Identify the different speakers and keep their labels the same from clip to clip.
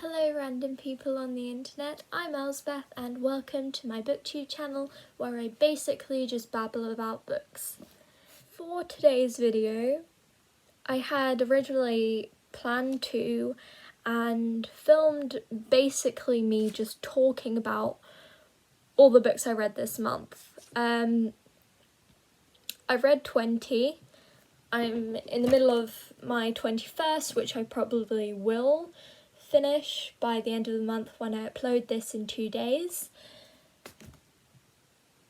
Speaker 1: Hello random people on the internet, I'm Elsbeth and welcome to my Booktube channel where I basically just babble about books. For today's video, I had originally planned to and filmed basically me just talking about all the books I read this month. I've read 20. I'm in the middle of my 21st, which I probably will finish by the end of the month when I upload this in 2 days.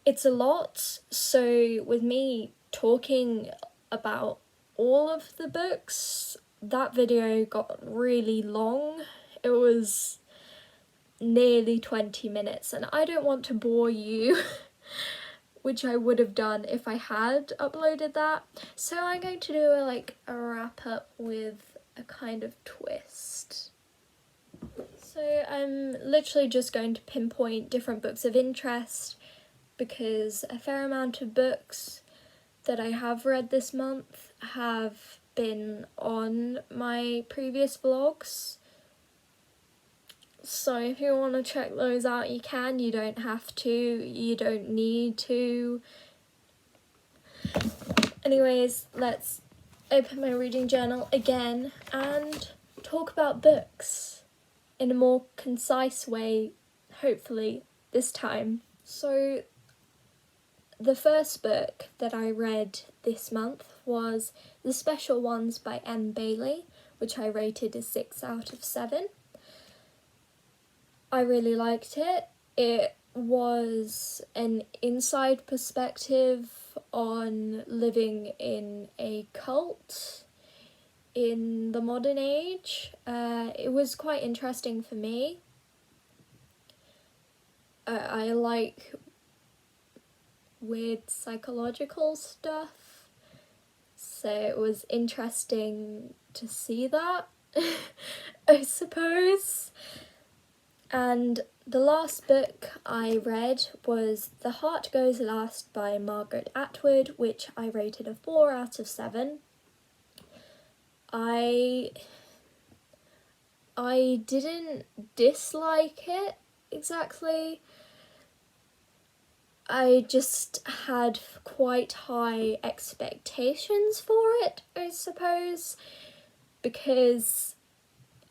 Speaker 1: It's a lot, so with me talking about all of the books, that video got really long. It was nearly 20 minutes and I don't want to bore you, which I would have done if I had uploaded that. So I'm going to do a wrap up with a kind of twist. So I'm literally just going to pinpoint different books of interest because a fair amount of books that I have read this month have been on my previous vlogs. So if you want to check those out, you can. You don't have to. You don't need to. Anyways, let's open my reading journal again and talk about books in a more concise way, hopefully, this time. So, the first book that I read this month was The Special Ones by M. Bailey, which I rated a 6 out of 7. I really liked it. It was an inside perspective on living in a cult in the modern age. It was quite interesting for me. I like weird psychological stuff, so it was interesting to see that, I suppose. And the last book I read was The Heart Goes Last by Margaret Atwood, which I rated a 4 out of 7. I didn't dislike it exactly. I just had quite high expectations for it, I suppose, because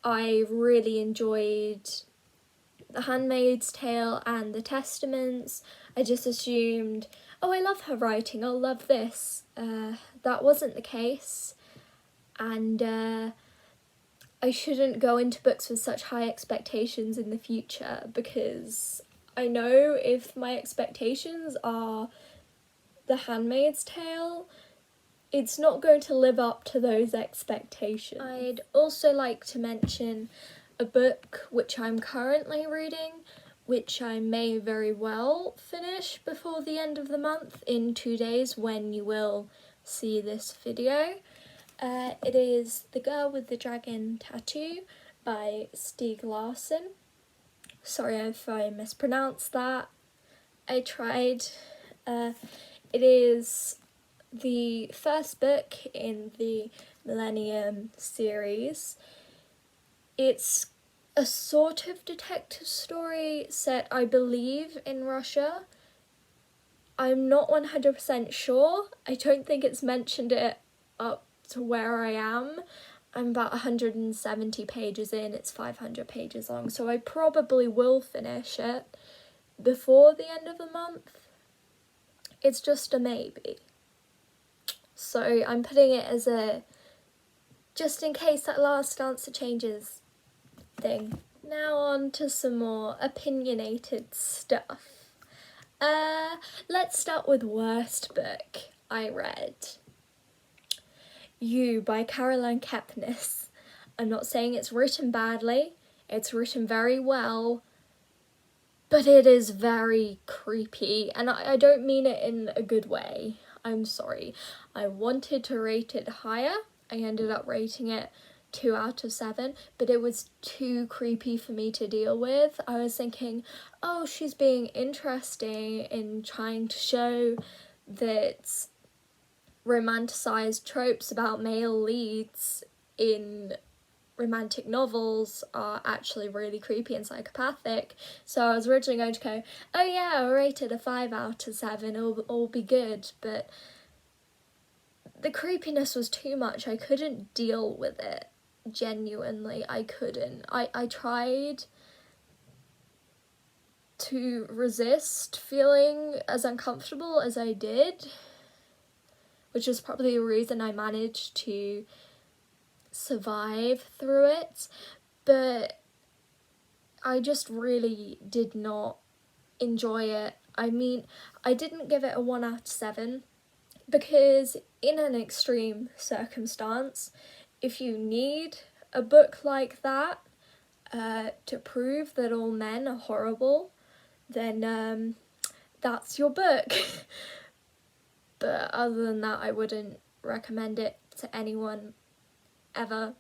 Speaker 1: I really enjoyed The Handmaid's Tale and The Testaments. I just assumed, oh, I love her writing, I'll love this. That wasn't the case. And I shouldn't go into books with such high expectations in the future, because I know if my expectations are The Handmaid's Tale, it's not going to live up to those expectations. I'd also like to mention a book which I'm currently reading, which I may very well finish before the end of the month in 2 days when you will see this video. It is The Girl with the Dragon Tattoo by Stieg Larsson. Sorry if I mispronounced that. I tried. It is the first book in the Millennium series. It's a sort of detective story set, I believe, in Russia. I'm not 100% sure. I don't think it's mentioned it up to where I am. I'm about 170 pages in, it's 500 pages long, so I probably will finish it before the end of the month. It's just a maybe. So I'm putting it as a just in case that last answer changes thing. Now on to some more opinionated stuff. Let's start with worst book I read. You by Caroline Kepnes. I'm not saying it's written badly, it's written very well, but it is very creepy, and I don't mean it in a good way. I'm sorry. I wanted to rate it higher. I ended up rating it 2 out of 7, but it was too creepy for me to deal with. I was thinking, oh, she's being interesting in trying to show that romanticized tropes about male leads in romantic novels are actually really creepy and psychopathic. So I was originally going to go, oh yeah, I rated a 5 out of 7, it'll all be good, but the creepiness was too much. I couldn't deal with it. Genuinely, I couldn't. I tried to resist feeling as uncomfortable as I did, which is probably the reason I managed to survive through it, but I just really did not enjoy it. I mean, I didn't give it a 1 out of 7 because in an extreme circumstance, if you need a book like that to prove that all men are horrible, then that's your book. But other than that, I wouldn't recommend it to anyone ever.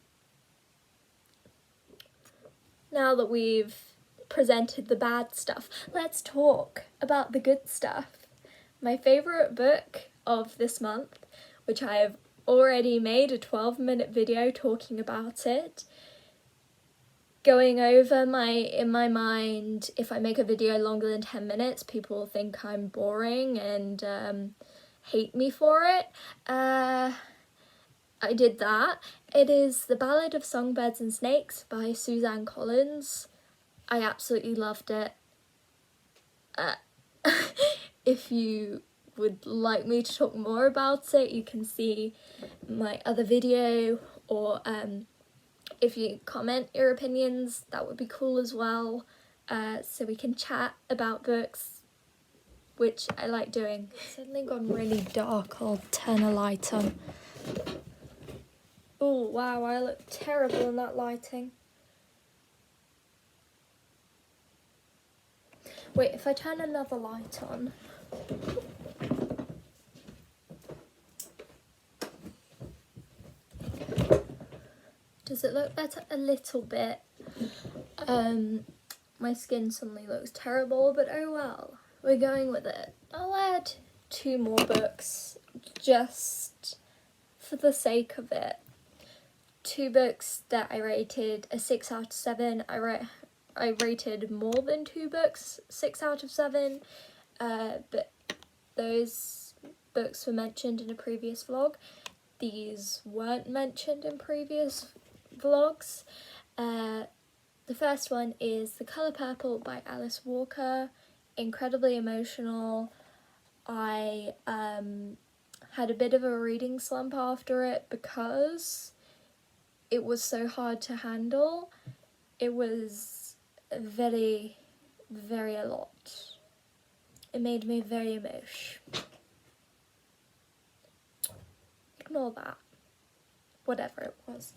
Speaker 1: Now that we've presented the bad stuff, let's talk about the good stuff. My favourite book of this month, which I have already made a 12-minute video talking about it, going over in my mind, if I make a video longer than 10 minutes, people will think I'm boring and hate me for it. I did that. It is The Ballad of Songbirds and Snakes by Suzanne Collins. I absolutely loved it. If you would like me to talk more about it, you can see my other video, or if you comment your opinions, that would be cool as well, so we can chat about books, which I like doing. It's suddenly gone really dark. I'll turn a light on. Oh wow, I look terrible in that lighting. Wait, if I turn another light on. Does it look better? A little bit. My skin suddenly looks terrible, but oh well. We're going with it. I'll add 2 more books just for the sake of it. 2 books that I rated a 6 out of 7. I rated more than 2 books 6 out of 7, but those books were mentioned in a previous vlog. These weren't mentioned in previous vlogs. The first one is The Colour Purple by Alice Walker. Incredibly emotional. I had a bit of a reading slump after it because it was so hard to handle. It was very, very a lot. It made me very emotional. Ignore that. Whatever it was.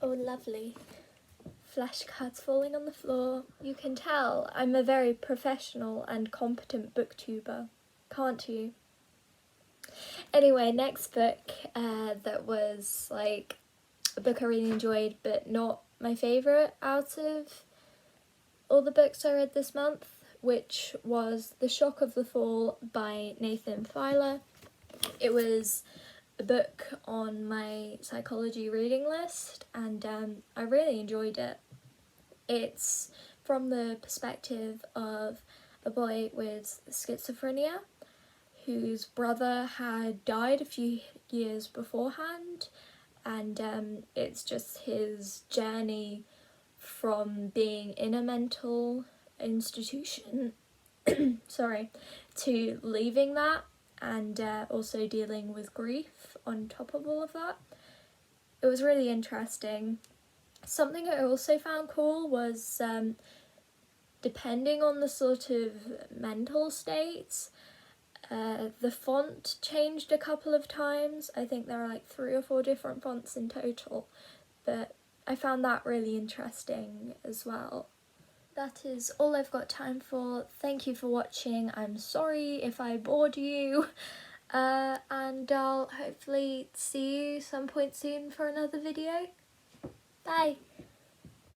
Speaker 1: Oh, lovely. Flashcards falling on the floor. You can tell I'm a very professional and competent booktuber, can't you? Anyway, next book that was like a book I really enjoyed but not my favourite out of all the books I read this month, which was The Shock of the Fall by Nathan Filer. It was a book on my psychology reading list and I really enjoyed it. It's from the perspective of a boy with schizophrenia whose brother had died a few years beforehand, and it's just his journey from being in a mental institution to leaving that, and also dealing with grief on top of all of that. It was really interesting. Something I also found cool was depending on the sort of mental states, the font changed a couple of times. I think there are like 3 or 4 different fonts in total, but I found that really interesting as well. That is all I've got time for. Thank you for watching. I'm sorry if I bored you, and I'll hopefully see you some point soon for another video. Bye!